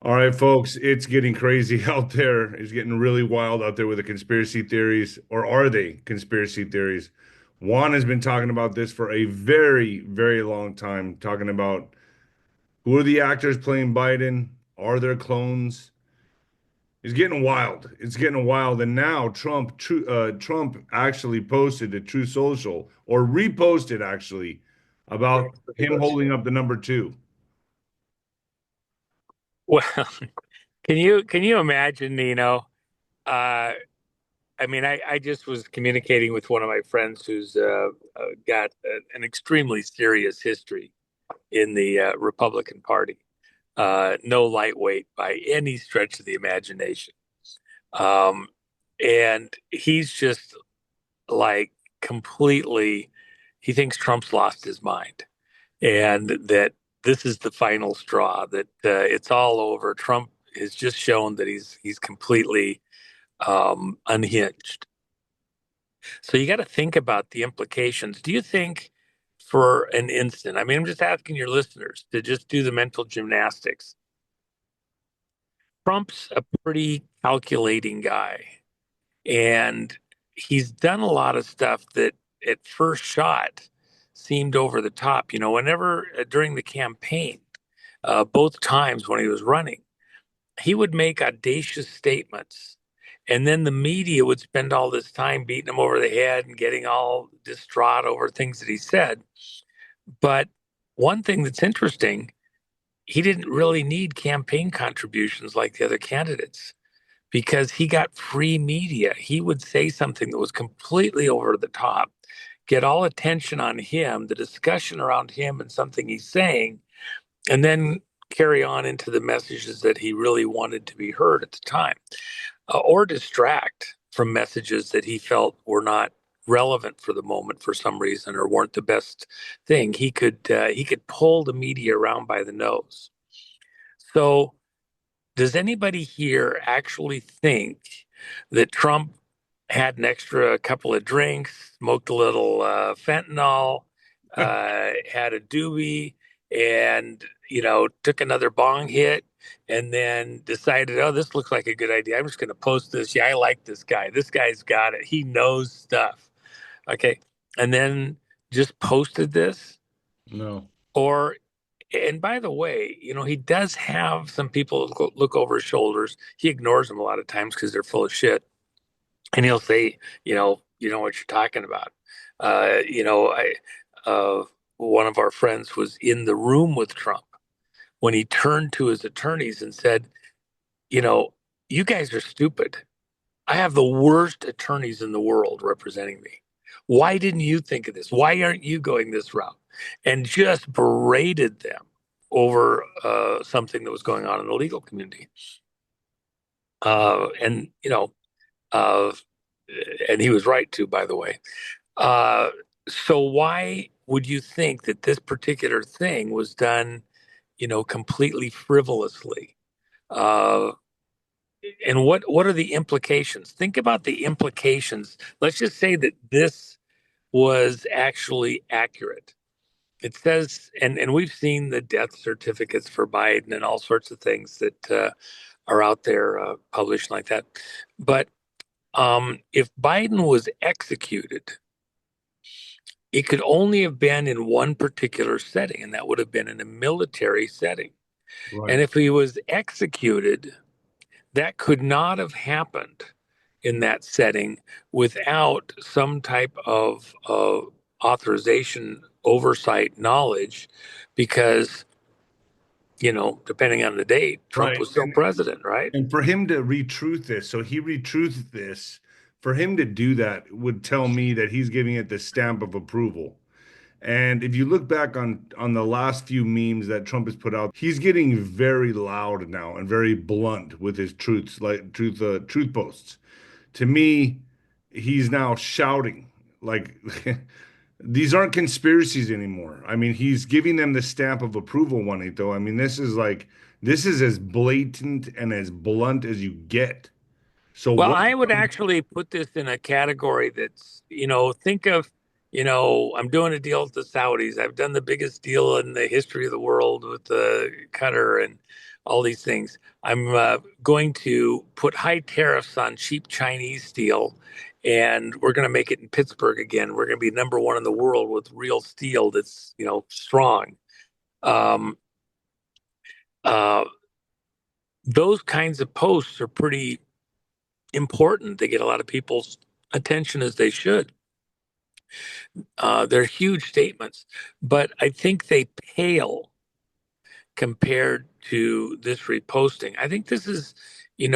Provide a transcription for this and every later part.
All right, folks, it's getting crazy out there. It's getting really wild out there with the conspiracy theories, or are they conspiracy theories? Juan has been talking about this for a very, very long time, talking about who are the actors playing Biden? Are there clones? It's getting wild. It's getting wild. And now Trump actually posted a True Social or reposted actually about him holding up the number two. Well, can you imagine, Nino? Uh, I just was communicating with one of my friends who's got an extremely serious history in the Republican Party. No lightweight by any stretch of the imagination. Um, and he's just like completely, he thinks Trump's lost his mind and that this is the final straw, that it's all over. Trump has just shown that he's completely unhinged. So you got to think about the implications. Do you think, for an instant, I mean, I'm just asking your listeners to just do the mental gymnastics. Trump's a pretty calculating guy, and he's done a lot of stuff that at first shot seemed over the top. Whenever during the campaign, both times when he was running, he would make audacious statements. And then the media would spend all this time beating him over the head and getting all distraught over things that he said. But one thing that's interesting, he didn't really need campaign contributions like the other candidates because he got free media. He would say something that was completely over the top, get all attention on him, the discussion around him and something he's saying, and then carry on into the messages that he really wanted to be heard at the time, or distract from messages that he felt were not relevant for the moment for some reason or weren't the best thing. He could pull the media around by the nose. So does anybody here actually think that Trump had an extra couple of drinks, smoked a little fentanyl, had a doobie, and took another bong hit, and then decided, oh, this looks like a good idea. I'm just going to post this. Yeah, I like this guy. This guy's got it. He knows stuff. Okay, and then just posted this, No. or and by the way, he does have some people look over his shoulders. He ignores them a lot of times because they're full of shit. And he'll say, you know what you're talking about. I one of our friends was in the room with Trump when he turned to his attorneys and said, you know, you guys are stupid. I have the worst attorneys in the world representing me. Why didn't you think of this? Why aren't you going this route? And just berated them over something that was going on in the legal community. And, uh, and he was right to, by the way. Uh, so why would you think that this particular thing was done, completely frivolously? Uh, and what are the implications? Think about the implications. Let's just say that this was actually accurate. It says, and we've seen the death certificates for Biden and all sorts of things that are out there published like that. But if Biden was executed, it could only have been in one particular setting, and that would have been in a military setting. And Right. if he was executed, that could not have happened in that setting without some type of authorization, oversight, knowledge, because, depending on the date, Trump Right. was still president, right? And for him to retruth this, so he retruthed this, for him to do that would tell me that he's giving it the stamp of approval. And if you look back on the last few memes that Trump has put out, he's getting very loud now and very blunt with his truths, like truth posts. To me, he's now shouting like these aren't conspiracies anymore. I mean, he's giving them the stamp of approval, Juanito. I mean, this is as blatant and as blunt as you get. So Well, what? I would actually put this in a category that's, think of, I'm doing a deal with the Saudis. I've done the biggest deal in the history of the world with the Qatar, and all these things. I'm going to put high tariffs on cheap Chinese steel, and we're going to make it in Pittsburgh again. We're going to be number one in the world with real steel that's, strong. Um, uh, those kinds of posts are pretty important. They get a lot of people's attention, as they should. They're huge statements, but I think they pale compared to this reposting. I think this is, in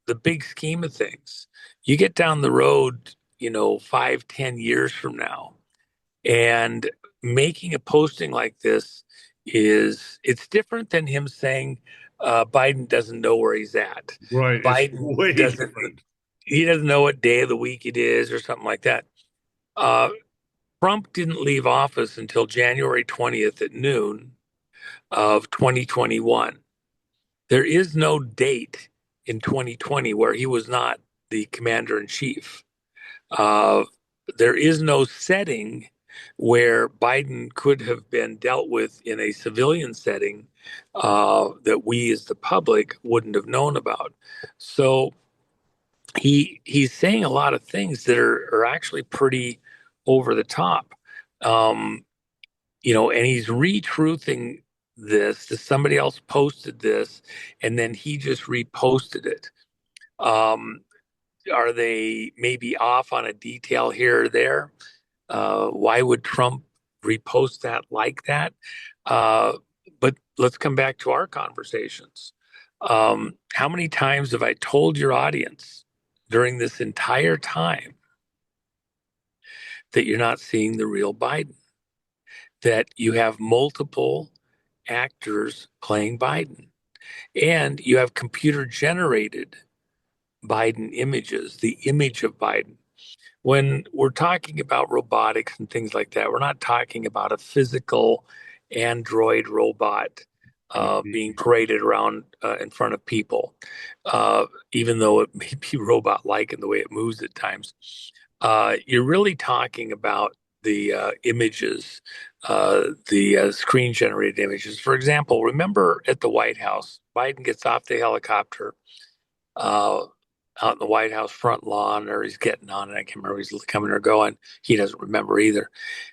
the big scheme of things, you get down the road, 5, 10 years from now, and making a posting like this it's different than him saying Biden doesn't know where he's at. Right. It's Biden way doesn't, different. he doesn't know what day of the week it is or something like that. Uh, Trump didn't leave office until January 20th at noon of 2021. There is no date in 2020 where he was not the commander in chief. There is no setting where Biden could have been dealt with in a civilian setting that we as the public wouldn't have known about. So he's saying a lot of things that are actually pretty over the top. And he's retruthing this. Somebody else posted this, and then he just reposted it. Are they maybe off on a detail here or there? Why would Trump repost that like that? But let's come back to our conversations. How many times have I told your audience during this entire time that you're not seeing the real Biden? That you have multiple actors playing Biden, and you have computer generated Biden images, the image of Biden. When we're talking about robotics and things like that, we're not talking about a physical android robot being paraded around in front of people, even though it may be robot-like in the way it moves at times. You're really talking about the images, the screen-generated images. For example, remember at the White House, Biden gets off the helicopter out in the White House front lawn, or he's getting on, and I can't remember if he's coming or going. He doesn't remember either.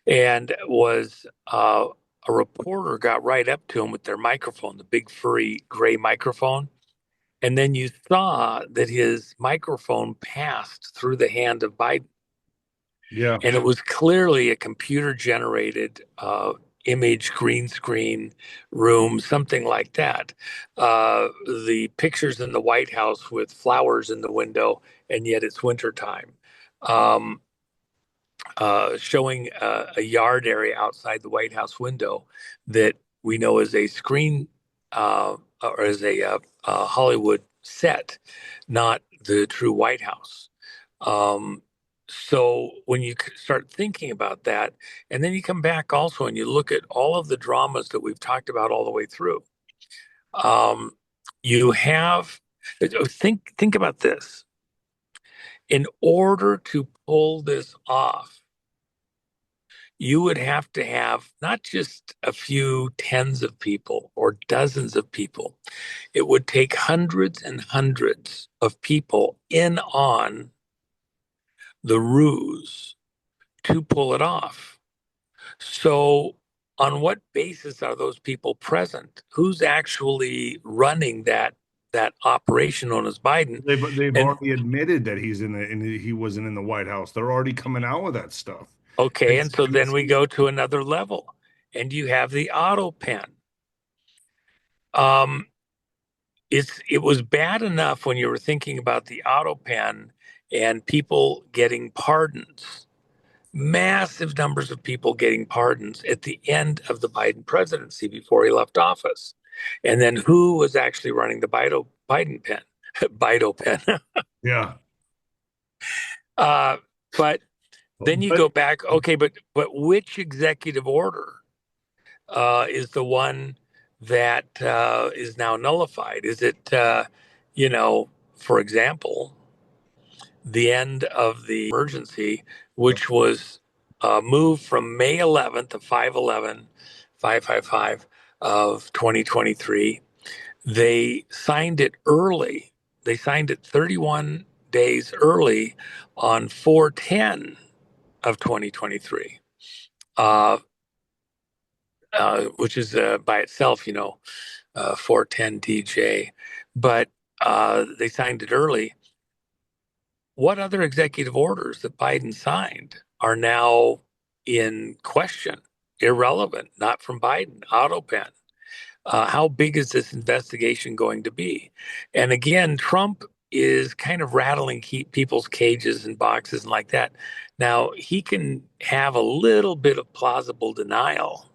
And was a reporter got right up to him with their microphone, the big furry gray microphone. And then you saw that his microphone passed through the hand of Biden. Yeah. And it was clearly a computer generated image, green screen room, something like that. The pictures in the White House with flowers in the window, and yet it's wintertime. Showing a yard area outside the White House window that we know is a screen or as a Hollywood set, not the true White House. So when you start thinking about that, and then you come back also and you look at all of the dramas that we've talked about all the way through, you have think about this. In order to pull this off, you would have to have not just a few tens of people or dozens of people. It would take hundreds and hundreds of people in on the ruse to pull it off. So, on what basis are those people present? Who's actually running that operation known as Biden? They've And already admitted that he wasn't in the White House. They're already coming out with that stuff. okay, and so And then we go to another level, and you have the auto pen. It was bad enough when you were thinking about the auto pen and people getting pardons, massive numbers of people getting pardons at the end of the Biden presidency before he left office. And then who was actually running the Biden pen? Biden pen. yeah. But then you But go back, okay, but which executive order is the one that is now nullified? Is it, for example, the end of the emergency, which was moved from May 11th of 5/11, 5/5/5 of 2023 They signed it early. They signed it 31 days early on 4/10 of 2023, uh, which is by itself, 4/10 DJ. But they signed it early. What other executive orders that Biden signed are now in question, irrelevant, not from Biden, auto pen? How big is this investigation going to be? And again, Trump is kind of rattling people's cages and boxes and like that. Now, he can have a little bit of plausible denial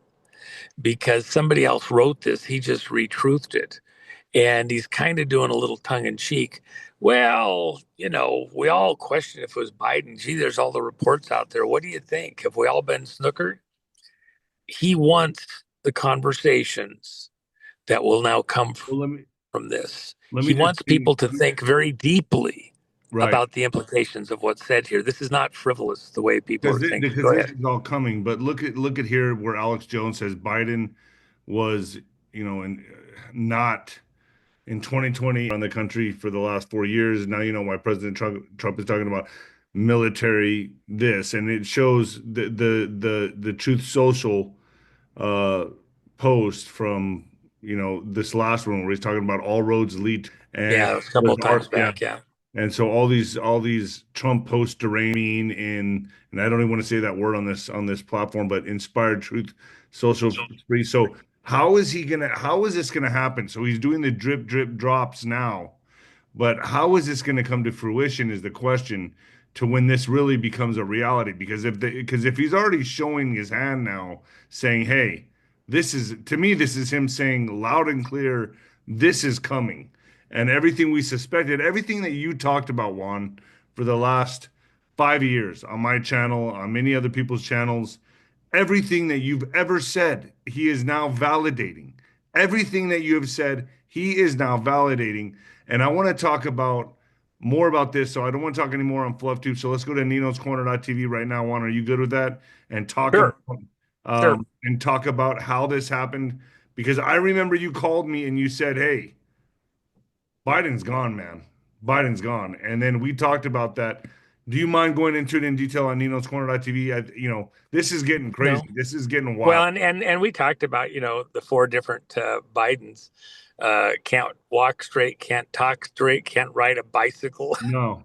because somebody else wrote this. He just retruthed it. And he's kind of doing a little tongue in cheek. Well, we all question if it was Biden. Gee, there's all the reports out there. What do you think? Have we all been snookered? He wants the conversations that will now come Well, from this. let He me just wants see. people to think very deeply Right. about the implications of what's said here. This is not frivolous the way people Because are thinking. because Go this ahead. is all coming, but look at here where Alex Jones says Biden was, and not in 2020 on the country for the last 4 years. Now you know why President Trump is talking about military this, and it shows the Truth Social uh, post from this last one where he's talking about all roads lead and Yeah, it was a couple of times yeah. back. Yeah. And so all these Trump posts deranging and I don't even want to say that word on this platform, but inspired truth social free. So how is this gonna happen? So he's doing the drip drip drops now, but how is this going to come to fruition is the question to when this really becomes a reality. Because if he's already showing his hand now, saying, "Hey, this is him saying loud and clear, this is coming," and everything we suspected, everything that you talked about, Juan, for the last 5 years on my channel, on many other people's channels, everything that you've ever said, he is now validating. Everything that you have said, he is now validating. And I want to talk about more about this. So I don't want to talk anymore on FluffTube. So let's go to Nino's Corner.tv right now. Juan, are you good with that? And talk about Sure. Sure. how this happened. Because I remember you called me and you said, "Hey, Biden's gone, man. Biden's gone." And then we talked about that. Do you mind going into it in detail on Nino's Corner.tv? This is getting crazy. No. This is getting Well, wild. and we talked about, the four different Bidens. Can't walk straight, can't talk straight, can't ride a bicycle. No.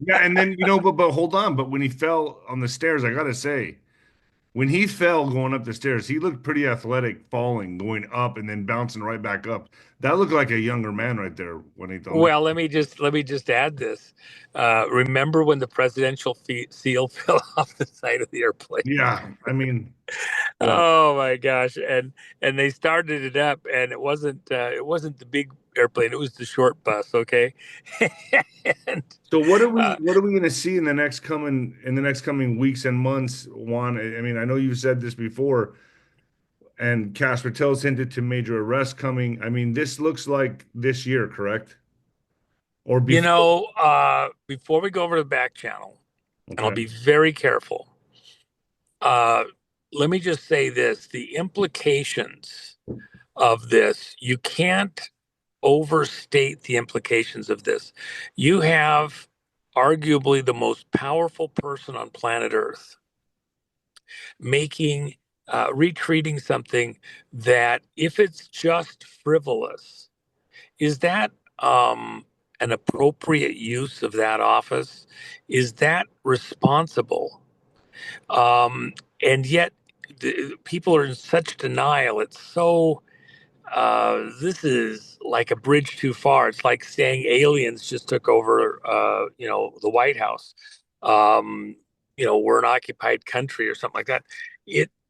Yeah, and then but hold on. But when he fell on the stairs, I gotta say, when he fell going up the stairs, he looked pretty athletic falling, going up and then bouncing right back up. That looked like a younger man right there, Juanito. Well, let me just add this. Remember when the presidential seal fell off the side of the airplane? Yeah, I mean, yeah. Oh my gosh! And they started it up, and it wasn't the big airplane; it was the short bus. Okay, and So uh, what are we going to see in the next coming weeks and months, Juan? I mean, I know you've said this before, and Casper tells hinted to major arrests coming. I mean, this looks like this year, correct? Or before? before we go over to the back channel, and I'll Okay. be very careful. Uh, Let me just say this: the implications of this, you can't overstate the implications of this. You have arguably the most powerful person on planet Earth making, retreating something that, if it's just frivolous, is that an appropriate use of that office? Is that responsible? Um, and yet, people are in such denial. It's so this is like a bridge too far. It's like saying aliens just took over, the White House. Um, we're an occupied country or something like that.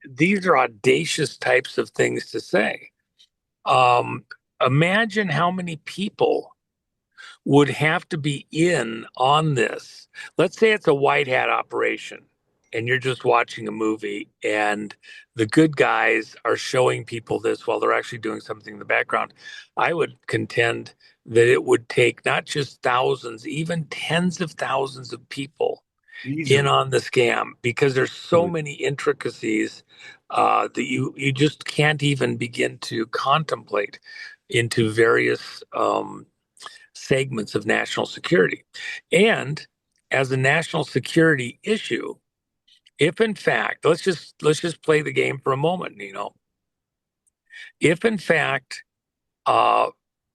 These are audacious types of things to say. Um, Imagine how many people would have to be in on this. Let's say it's a white hat operation and you're just watching a movie and the good guys are showing people this while they're actually doing something in the background. I would contend that it would take not just thousands, even tens of thousands of people in Easily. on the scam because there's so many intricacies that you just can't even begin to contemplate. into various segments of national security. And as a national security issue, if in fact, let's just play the game for a moment, Nino. If in fact uh,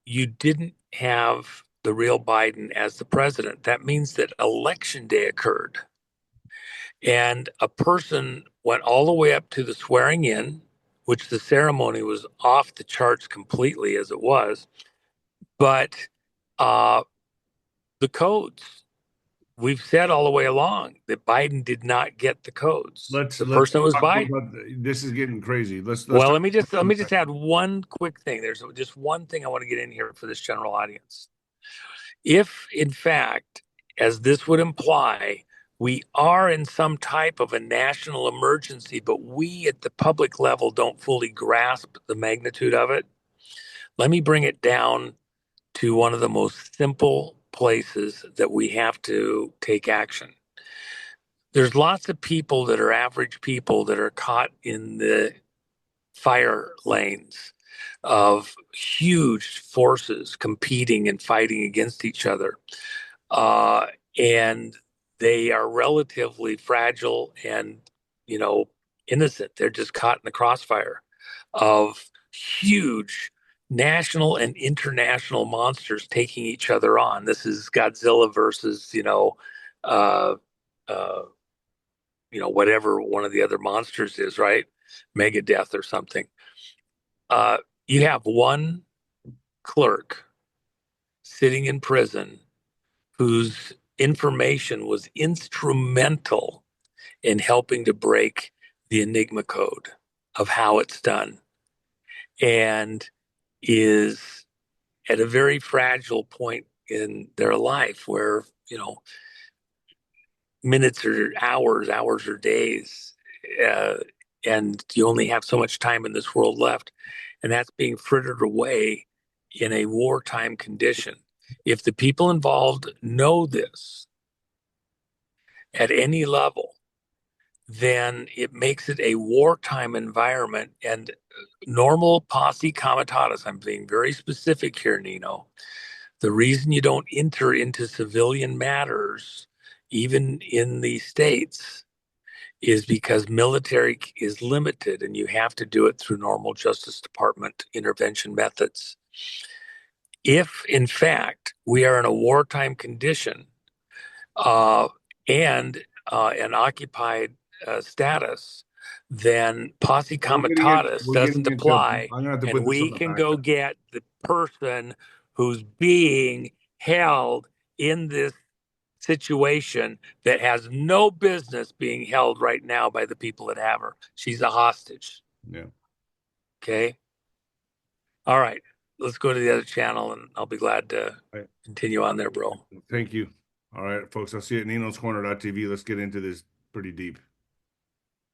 you didn't have the real Biden as the president, that means that election day occurred. And a person went all the way up to the swearing in, which the ceremony was off the charts completely as it was. But uh, the codes, we've said all the way along that Biden did not get the codes. Let's The let's person that was talk Biden. about this is getting crazy. Let's Well, talk let me just add one quick thing. There's just one thing I want to get in here for this general audience. If, in fact, as this would imply, we are in some type of a national emergency, but we at the public level don't fully grasp the magnitude of it, let me bring it down to one of the most simple places that we have to take action. There's lots of people that are average people that are caught in the fire lanes of huge forces competing and fighting against each other. Uh, and they are relatively fragile and, you know, innocent. They're just caught in the crossfire of huge national and international monsters taking each other on. This is Godzilla versus, uh, uh, whatever one of the other monsters is, right? Megadeth or something. Uh, you have one clerk sitting in prison whose information was instrumental in helping to break the Enigma code of how it's done and is at a very fragile point in their life where, minutes or hours, hours or days, uh, and you only have so much time in this world left. And that's being frittered away in a wartime condition. If the people involved know this at any level, then it makes it a wartime environment. And normal posse comitatus, I'm being very specific here, Nino. The reason you don't enter into civilian matters, even in the states, is because military is limited and you have to do it through normal Justice Department intervention methods. If, in fact, we are in a wartime condition uh, and an occupied status, then posse comitatus we're doesn't getting into apply, I'm gonna have to and put this on we the can back. go get the person who's being held in this situation that has no business being held right now by the people that have her. She's a hostage. Yeah. Okay. All right. Let's go to the other channel and I'll be glad to All right. continue on there, bro. Thank you. All right, folks. I'll see you at Nino's Corner.tv. Let's get into this pretty deep.